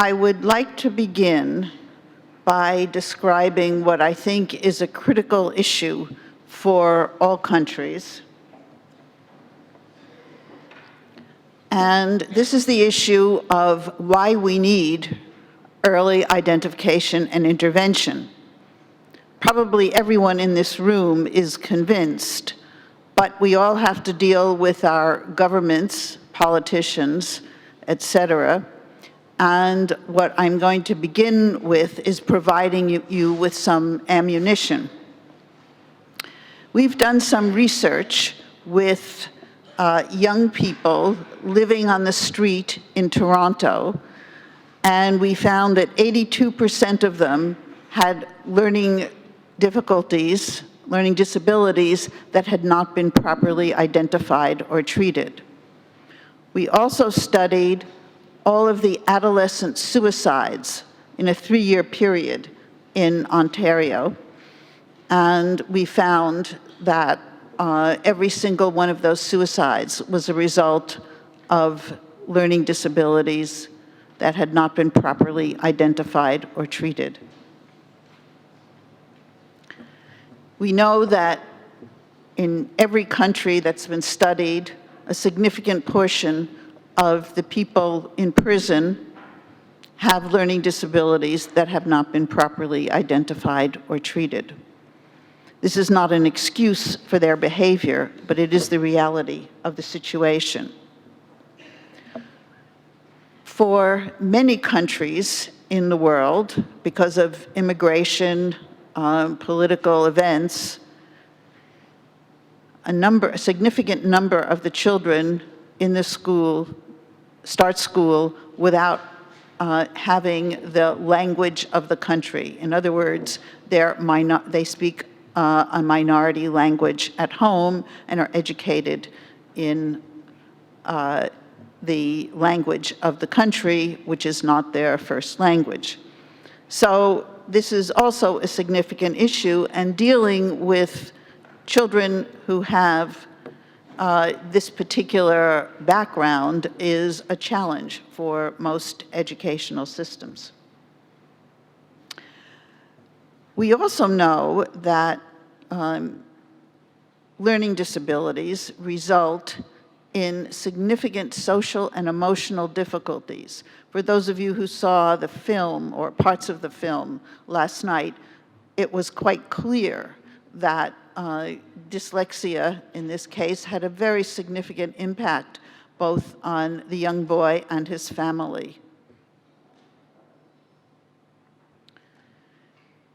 I would like to begin by describing what I think is a critical issue for all countries. And this is the issue of why we need early identification and intervention. Probably everyone in this room is convinced, but we all have to deal with our governments, politicians, etc. And what I'm going to begin with is providing you with some ammunition. We've done some research with young people living on the street in Toronto, and we found that 82% of them had learning difficulties, learning disabilities that had not been properly identified or treated. We also studied all of the adolescent suicides in a 3-year period in Ontario, and we found that every single one of those suicides was a result of learning disabilities that had not been properly identified or treated. We know that in every country that's been studied, a significant portion of the people in prison have learning disabilities that have not been properly identified or treated. This is not an excuse for their behavior, but it is the reality of the situation. For many countries in the world, because of immigration, political events, a significant number of the children in the school start school without having the language of the country. In other words, they speak a minority language at home and are educated in the language of the country, which is not their first language. So this is also a significant issue, and dealing with children who have this particular background is a challenge for most educational systems. We also know that learning disabilities result in significant social and emotional difficulties. For those of you who saw the film or parts of the film last night, it was quite clear that dyslexia, in this case, had a very significant impact both on the young boy and his family.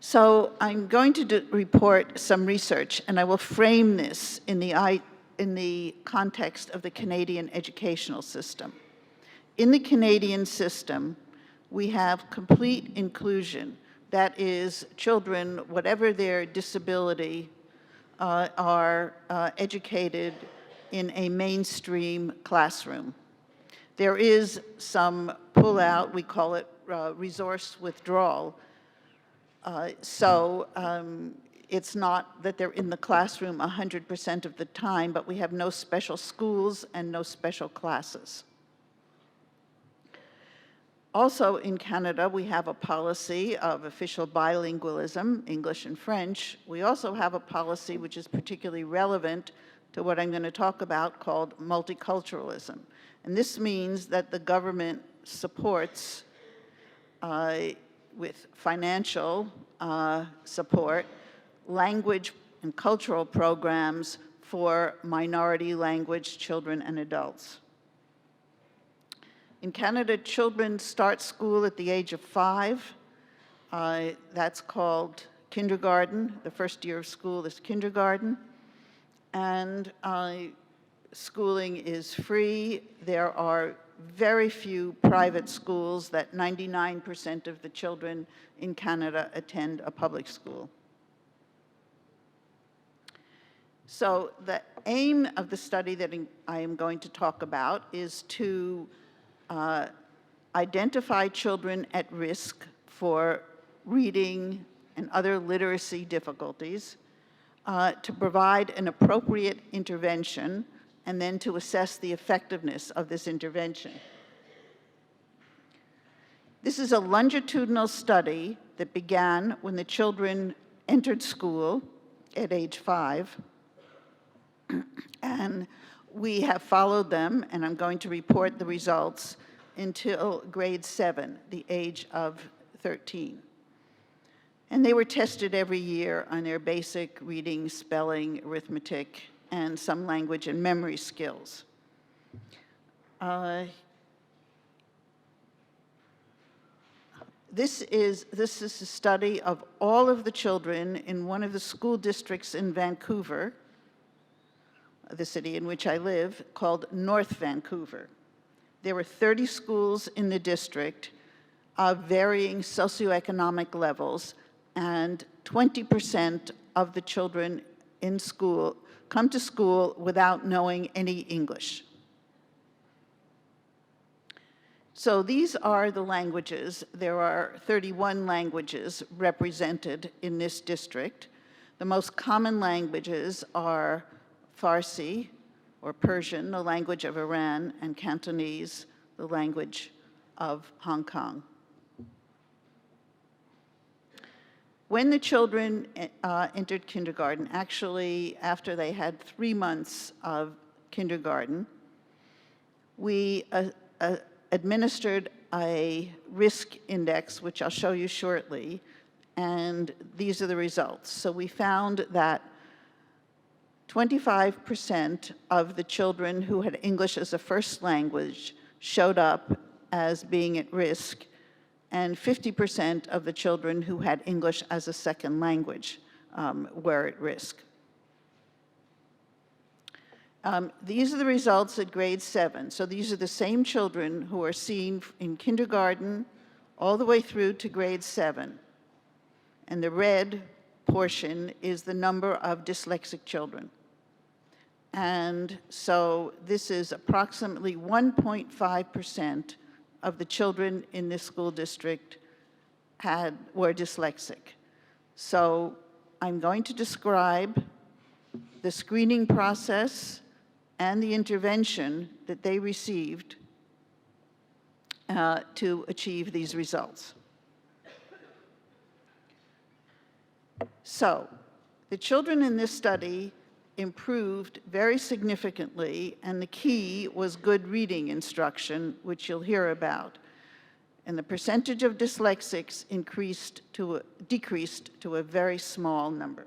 So I'm going to report some research, and I will frame this in the context of the Canadian educational system. In the Canadian system, we have complete inclusion. That is, children, whatever their disability, are educated in a mainstream classroom. There is some pull-out, we call it resource withdrawal. It's not that they're in the classroom 100% of the time, but we have no special schools and no special classes. Also in Canada, we have a policy of official bilingualism, English and French. We also have a policy which is particularly relevant to what I'm going to talk about, called multiculturalism. And this means that the government supports, with financial support, language and cultural programs for minority language children and adults. In Canada, children start school at the age of 5. That's called kindergarten. The first year of school is kindergarten. And schooling is free. There are very few private schools. That 99% of the children in Canada attend a public school. So the aim of the study that I am going to talk about is to identify children at risk for reading and other literacy difficulties, to provide an appropriate intervention, and then to assess the effectiveness of this intervention. This is a longitudinal study that began when the children entered school at age 5. And we have followed them, and I'm going to report the results until grade 7, the age of 13. And they were tested every year on their basic reading, spelling, arithmetic, and some language and memory skills. This is a study of all of the children in one of the school districts in Vancouver, the city in which I live, called North Vancouver. There were 30 schools in the district of varying socioeconomic levels, and 20% of the children in school come to school without knowing any English. So these are the languages. There are 31 languages represented in this district. The most common languages are Farsi, or Persian, the language of Iran, and Cantonese, the language of Hong Kong. When the children entered kindergarten, actually after they had 3 months of kindergarten, we administered a risk index, which I'll show you shortly, and these are the results. So we found that 25% of the children who had English as a first language showed up as being at risk, and 50% of the children who had English as a second language were at risk. These are the results at grade 7. So these are the same children who are seen in kindergarten all the way through to grade 7. And the red portion is the number of dyslexic children. And so this is approximately 1.5% of the children in this school district were dyslexic. So I'm going to describe the screening process and the intervention that they received to achieve these results. So the children in this study improved very significantly, and the key was good reading instruction, which you'll hear about. And the percentage of dyslexics decreased to a very small number.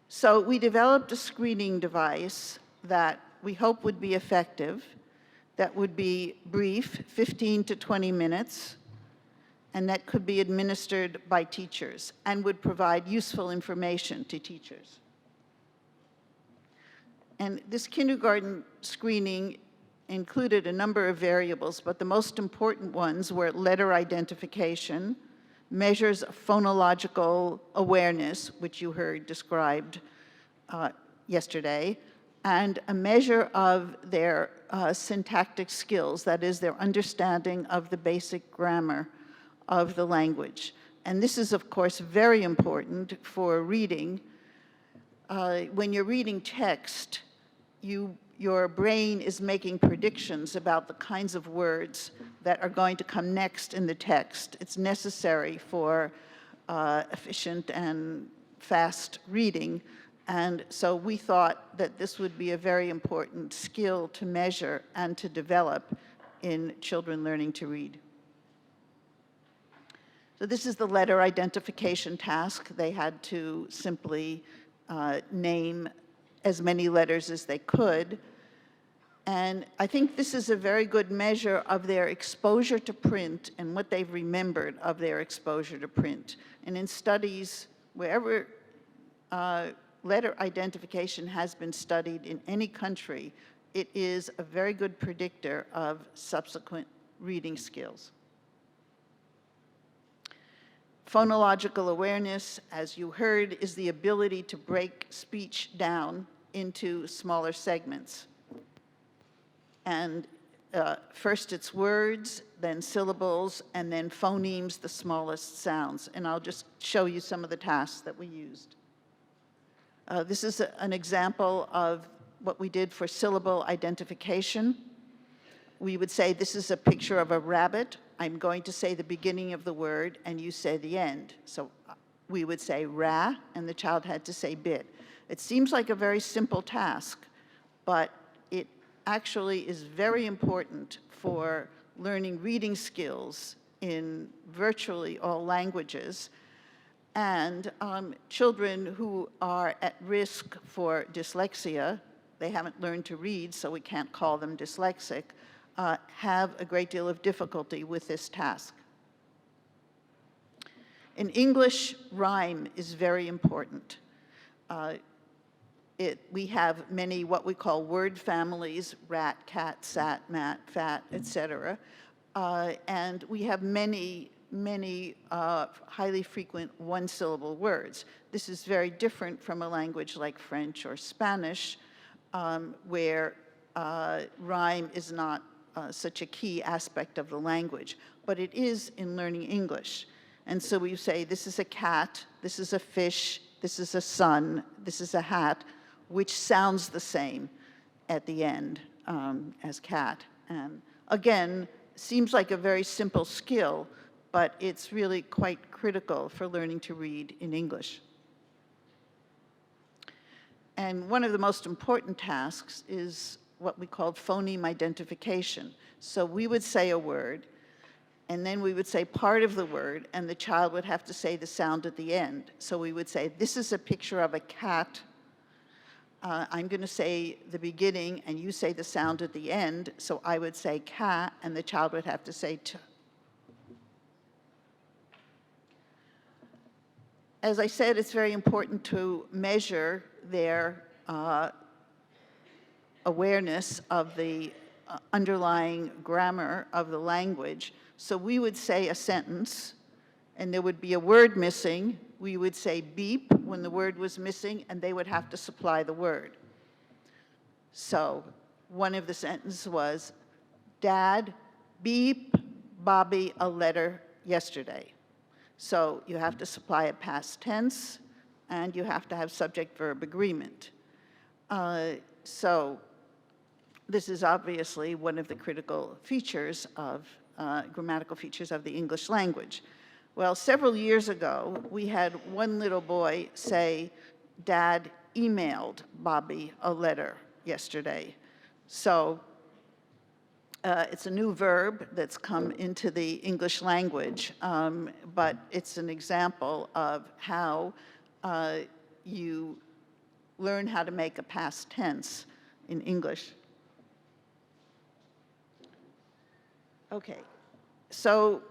So we developed a screening device that we hope would be effective, that would be brief, 15 to 20 minutes, and that could be administered by teachers and would provide useful information to teachers. And this kindergarten screening included a number of variables, but the most important ones were letter identification, measures of phonological awareness, which you heard described yesterday, and a measure of their syntactic skills, that is, their understanding of the basic grammar of the language. And this is, of course, very important for reading. When you're reading text, your brain is making predictions about the kinds of words that are going to come next in the text. It's necessary for efficient and fast reading, and so we thought that this would be a very important skill to measure and to develop in children learning to read. So this is the letter identification task. They had to simply name as many letters as they could. And I think this is a very good measure of their exposure to print and what they've remembered of their exposure to print. And in studies, wherever letter identification has been studied in any country, it is a very good predictor of subsequent reading skills. Phonological awareness, as you heard, is the ability to break speech down into smaller segments. And first it's words, then syllables, and then phonemes, the smallest sounds. And I'll just show you some of the tasks that we used. This is an example of what we did for syllable identification. we would say, this is a picture of a rabbit. I'm going to say the beginning of the word, and you say the end. So we would say ra, and the child had to say bit. It seems like a very simple task, but it actually is very important for learning reading skills in virtually all languages. And children who are at risk for dyslexia, they haven't learned to read, so we can't call them dyslexic, have a great deal of difficulty with this task. In English, rhyme is very important. We have many what we call word families, rat, cat, sat, mat, fat, etc. And we have many highly frequent one-syllable words. This is very different from a language like French or Spanish, where rhyme is not such a key aspect of the language, but it is in learning English. And so we say, this is a cat, this is a fish, this is a sun, this is a hat, which sounds the same at the end as cat. And again, seems like a very simple skill, but it's really quite critical for learning to read in English. And one of the most important tasks is what we call phoneme identification. So we would say a word, and then we would say part of the word, and the child would have to say the sound at the end. So we would say, this is a picture of a cat. I'm going to say the beginning, and you say the sound at the end. So I would say cat, and the child would have to say t. As I said, it's very important to measure their awareness of the underlying grammar of the language. So we would say a sentence, and there would be a word missing. We would say beep when the word was missing, and they would have to supply the word. So one of the sentences was, Dad, beep Bobby a letter yesterday. So you have to supply a past tense, and you have to have subject-verb agreement. So this is obviously one of the critical features of grammatical features of the English language. Well, several years ago, we had one little boy say, Dad emailed Bobby a letter yesterday. So it's a new verb that's come into the English language, but it's an example of how you learn how to make a past tense in English. Okay, so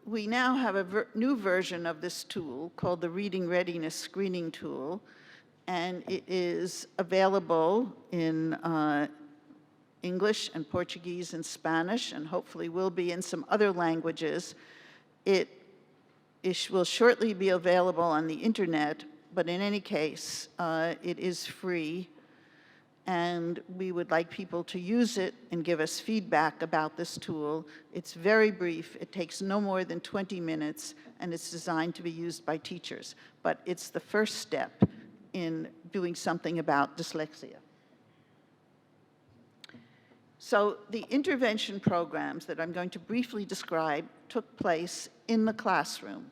we now have a new version of this tool called the Reading Readiness Screening Tool, and it is available in English and Portuguese and Spanish, and hopefully will be in some other languages. It will shortly be available on the internet, but in any case, it is free, and we would like people to use it and give us feedback about this tool. It's very brief. It takes no more than 20 minutes, and it's designed to be used by teachers. But it's the first step in doing something about dyslexia. So the intervention programs that I'm going to briefly describe took place in the classroom.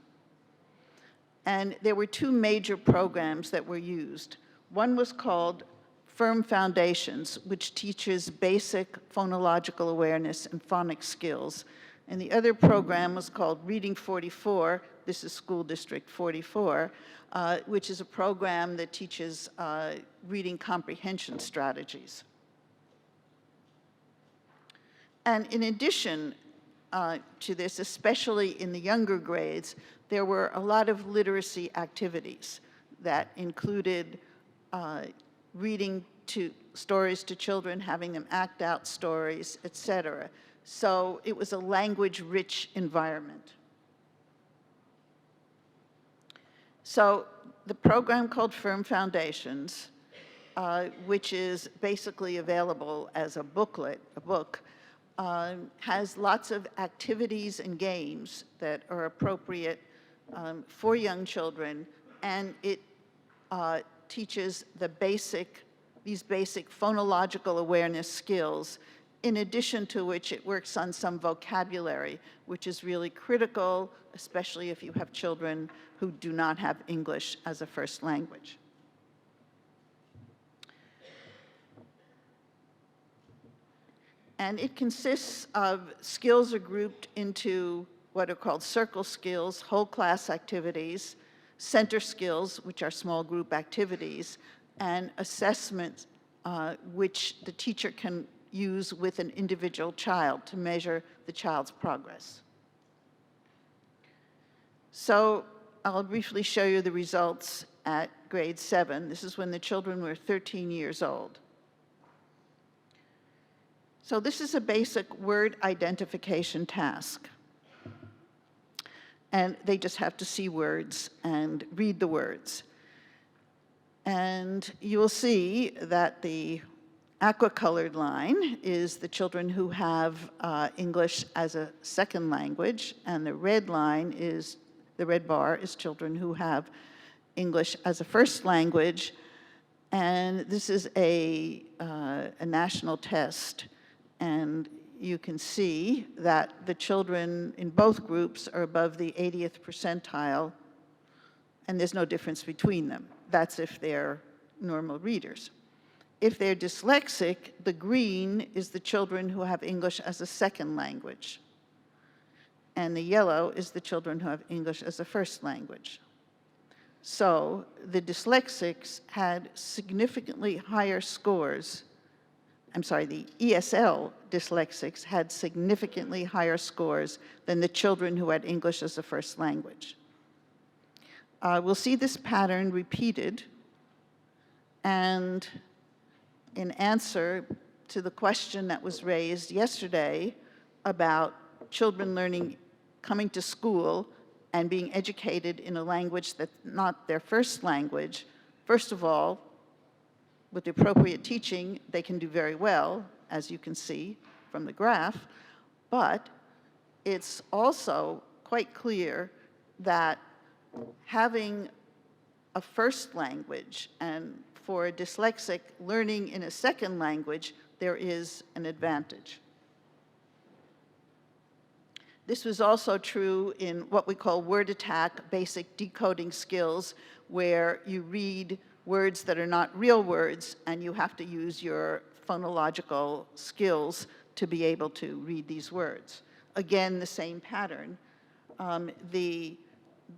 And there were two major programs that were used. One was called Firm Foundations, which teaches basic phonological awareness and phonics skills. And the other program was called Reading 44. This is School District 44, which is a program that teaches reading comprehension strategies. And in addition to this, especially in the younger grades, there were a lot of literacy activities that included reading stories to children, having them act out stories, etc. So it was a language-rich environment. So the program called Firm Foundations, which is basically available as a booklet, a book, has lots of activities and games that are appropriate for young children, and it teaches these basic phonological awareness skills in addition to which it works on some vocabulary, which is really critical, especially if you have children who do not have English as a first language. And it consists of skills are grouped into what are called circle skills, whole class activities, center skills, which are small group activities, and assessments, which the teacher can use with an individual child to measure the child's progress. So I'll briefly show you the results at grade 7. This is when the children were 13 years old. So this is a basic word identification task. And they just have to see words and read the words. And you will see that the aqua-colored line is the children who have English as a second language, and the red line is, the red bar is children who have English as a first language. And this is a national test. And you can see that the children in both groups are above the 80th percentile, and there's no difference between them. That's if they're normal readers. If they're dyslexic, the green is the children who have English as a second language, and the yellow is the children who have English as a first language. So the dyslexics had significantly higher scores. The ESL dyslexics had significantly higher scores than the children who had English as a first language. We'll see this pattern repeated, and in answer to the question that was raised yesterday about children coming to school and being educated in a language that's not their first language, first of all, with the appropriate teaching, they can do very well, as you can see from the graph, but it's also quite clear that having a first language, and for a dyslexic, learning in a second language, there is an advantage. This was also true in what we call word attack, basic decoding skills, where you read words that are not real words, and you have to use your phonological skills to be able to read these words. Again, the same pattern. The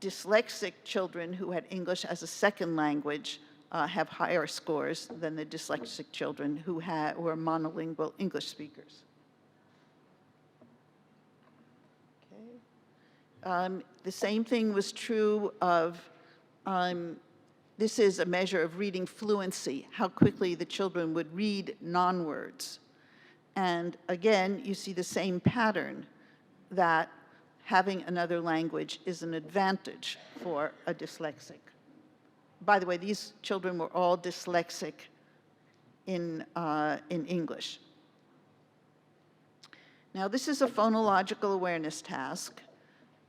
dyslexic children who had English as a second language have higher scores than the dyslexic children who were monolingual English speakers. Okay. The same thing was true of this is a measure of reading fluency, how quickly the children would read non-words. And again, you see the same pattern, that having another language is an advantage for a dyslexic. By the way, these children were all dyslexic in English. Now, this is a phonological awareness task,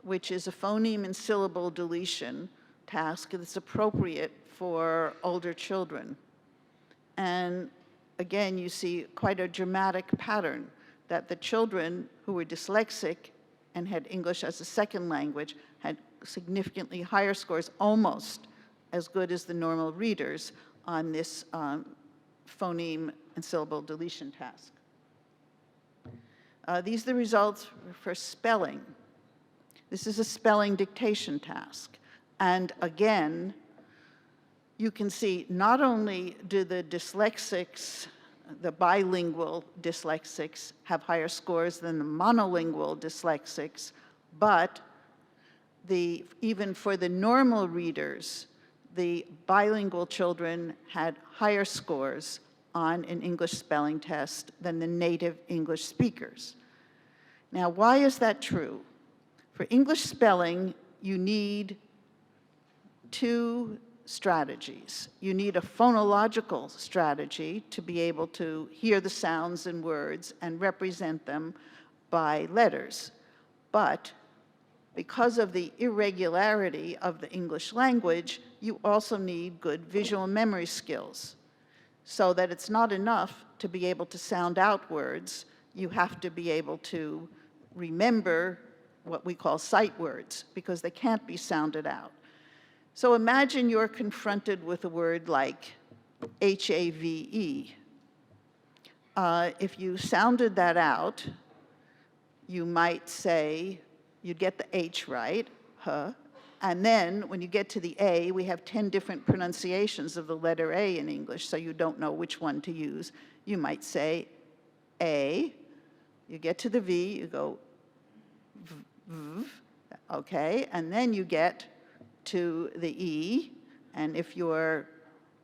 which is a phoneme and syllable deletion task that's appropriate for older children. And again, you see quite a dramatic pattern, that the children who were dyslexic and had English as a second language had significantly higher scores, almost as good as the normal readers on this phoneme and syllable deletion task. These are the results for spelling. This is a spelling dictation task. And again, you can see not only do the dyslexics, the bilingual dyslexics, have higher scores than the monolingual dyslexics, but even for the normal readers, the bilingual children had higher scores on an English spelling test than the native English speakers. Now, why is that true? For English spelling, you need two strategies. You need a phonological strategy to be able to hear the sounds in words and represent them by letters. But because of the irregularity of the English language, you also need good visual memory skills, so that it's not enough to be able to sound out words. you have to be able to remember what we call sight words, because they can't be sounded out. So imagine you're confronted with a word like H-A-V-E. If you sounded that out, you might say, you'd get the H right, huh, and then when you get to the A, we have 10 different pronunciations of the letter A in English, so you don't know which one to use. You might say A, you get to the V, you go v, okay, and then you get to the E, and if you're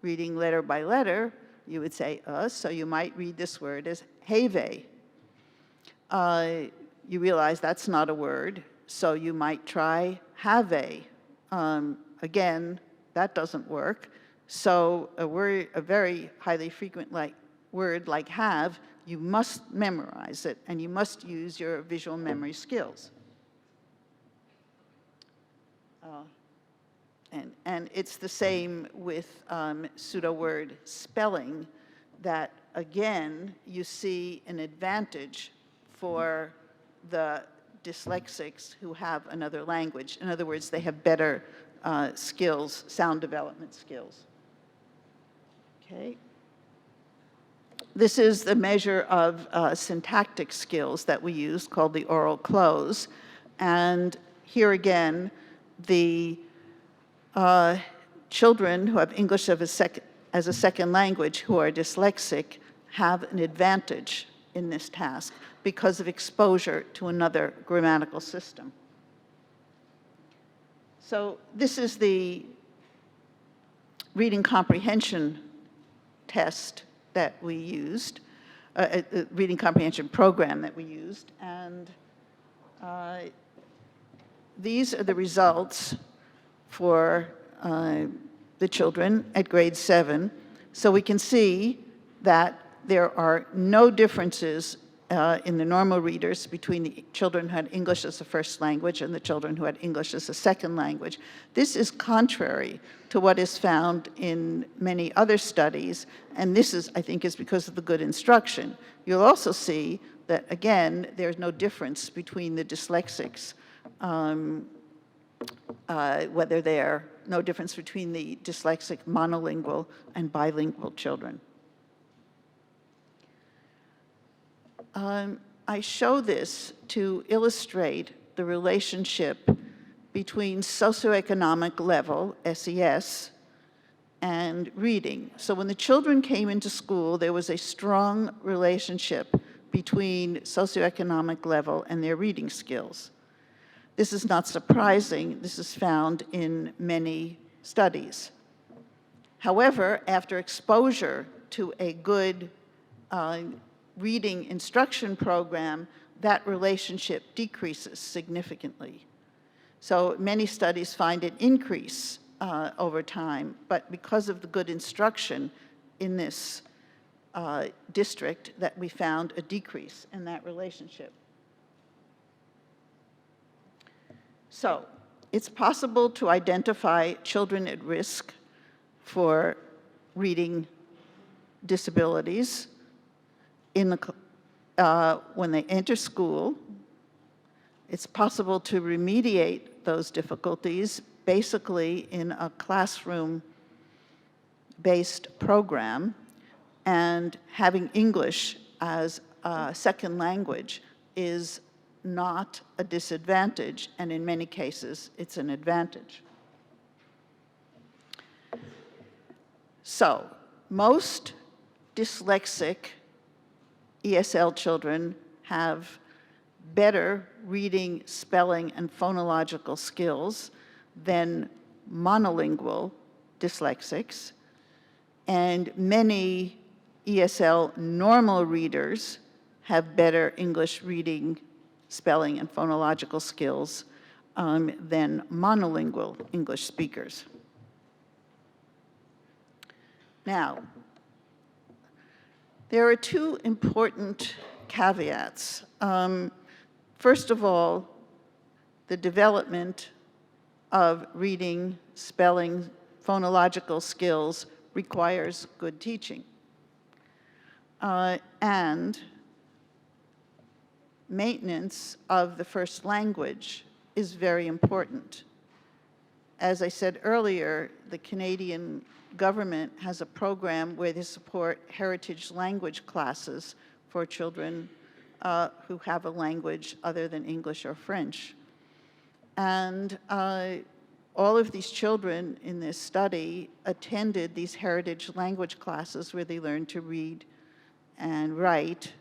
reading letter by letter, you would say so you might read this word as have. You realize that's not a word, so you might try have. Again, that doesn't work. So a very highly frequent word like have, you must memorize it, and you must use your visual memory skills. And it's the same with pseudo-word spelling, that, again, you see an advantage for the dyslexics who have another language. In other words, they have better skills, sound development skills. Okay. This is the measure of syntactic skills that we use, called the oral close. And here again, the children who have English as a second language who are dyslexic have an advantage in this task because of exposure to another grammatical system. So this is the reading comprehension test that we used, reading comprehension program that we used, and these are the results for the children at grade 7. So we can see that there are no differences in the normal readers between the children who had English as a first language and the children who had English as a second language. This is contrary to what is found in many other studies, and this is, I think, is because of the good instruction. You'll also see that, again, there's no difference between the dyslexics, whether they're no difference between the dyslexic monolingual and bilingual children. I show this to illustrate the relationship between socioeconomic level, SES, and reading. So when the children came into school, there was a strong relationship between socioeconomic level and their reading skills. This is not surprising. This is found in many studies. However, after exposure to a good reading instruction program, that relationship decreases significantly. So many studies find it increase over time, but because of the good instruction in this district, that we found a decrease in that relationship. So it's possible to identify children at risk for reading disabilities in when they enter school. It's possible to remediate those difficulties basically in a classroom-based program, and having English as a second language is not a disadvantage, and in many cases, it's an advantage. So, most dyslexic ESL children have better reading, spelling, and phonological skills than monolingual dyslexics, and many ESL normal readers have better English reading, spelling, and phonological skills than monolingual English speakers. Now, there are two important caveats. First of all, the development of reading, spelling, phonological skills requires good teaching. And maintenance of the first language is very important. As I said earlier, the Canadian government has a program where they support heritage language classes for children who have a language other than English or French. And all of these children in this study attended these heritage language classes where they learned to read and write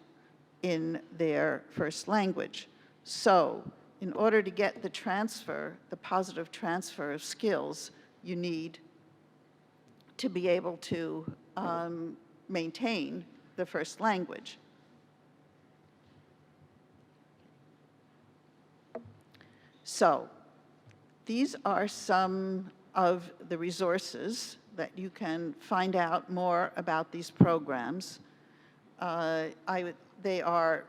in their first language. So in order to get the transfer, the positive transfer of skills, you need to be able to maintain the first language. So these are some of the resources that you can find out more about these programs. They are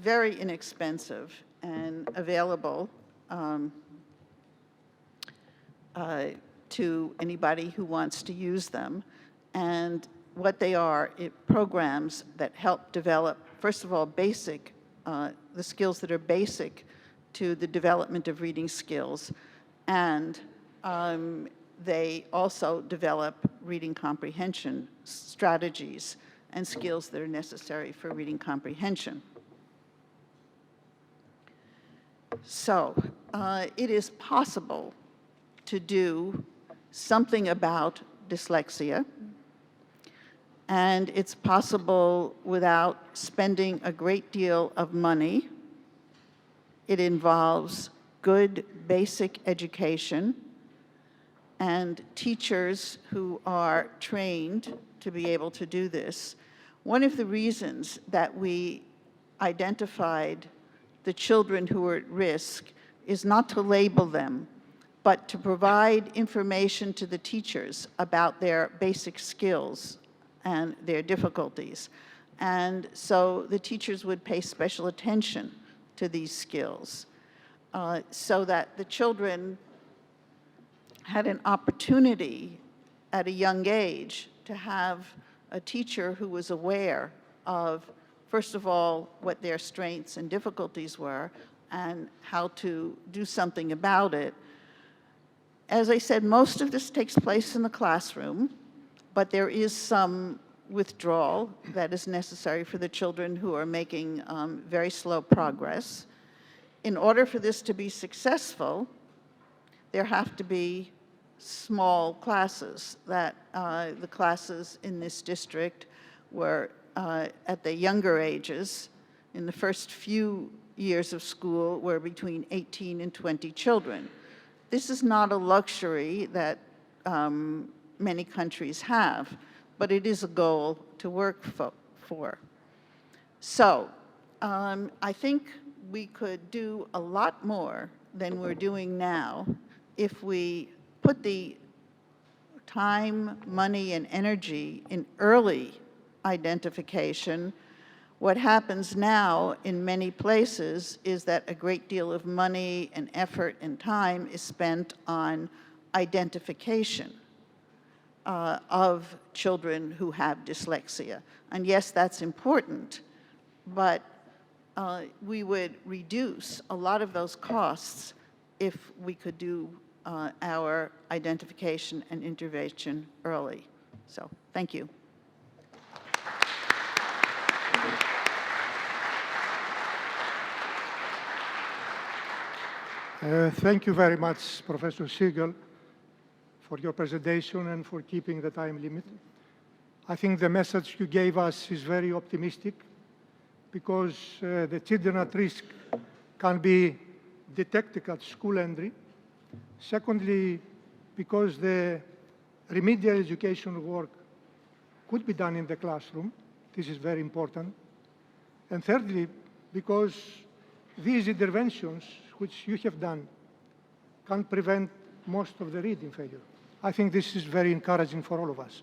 very inexpensive and available to anybody who wants to use them. And what they are, programs that help develop, first of all, basic, the skills that are basic to the development of reading skills. And they also develop reading comprehension strategies and skills that are necessary for reading comprehension. So it is possible to do something about dyslexia, and it's possible without spending a great deal of money. It involves good basic education and teachers who are trained to be able to do this. One of the reasons that we identified the children who are at risk is not to label them, but to provide information to the teachers about their basic skills and their difficulties. And so the teachers would pay special attention to these skills so that the children had an opportunity at a young age to have a teacher who was aware of, first of all, what their strengths and difficulties were and how to do something about it. As I said, most of this takes place in the classroom, but there is some withdrawal that is necessary for the children who are making very slow progress. In order for this to be successful, there have to be small classes. That the classes in this district were at the younger ages, in the first few years of school, were between 18 and 20 children. This is not a luxury that many countries have, but it is a goal to work for. So I think we could do a lot more than we're doing now if we put the time, money, and energy in early identification. What happens now in many places is that a great deal of money and effort and time is spent on identification of children who have dyslexia. And yes, that's important, but we would reduce a lot of those costs if we could do our identification and intervention early. So, thank you. Thank you very much, Professor Siegel, for your presentation and for keeping the time limit. I think the message you gave us is very optimistic because the children at risk can be detected at school entry. Secondly, because the remedial education work could be done in the classroom. This is very important. And thirdly, because these interventions which you have done can prevent most of the reading failure. I think this is very encouraging for all of us.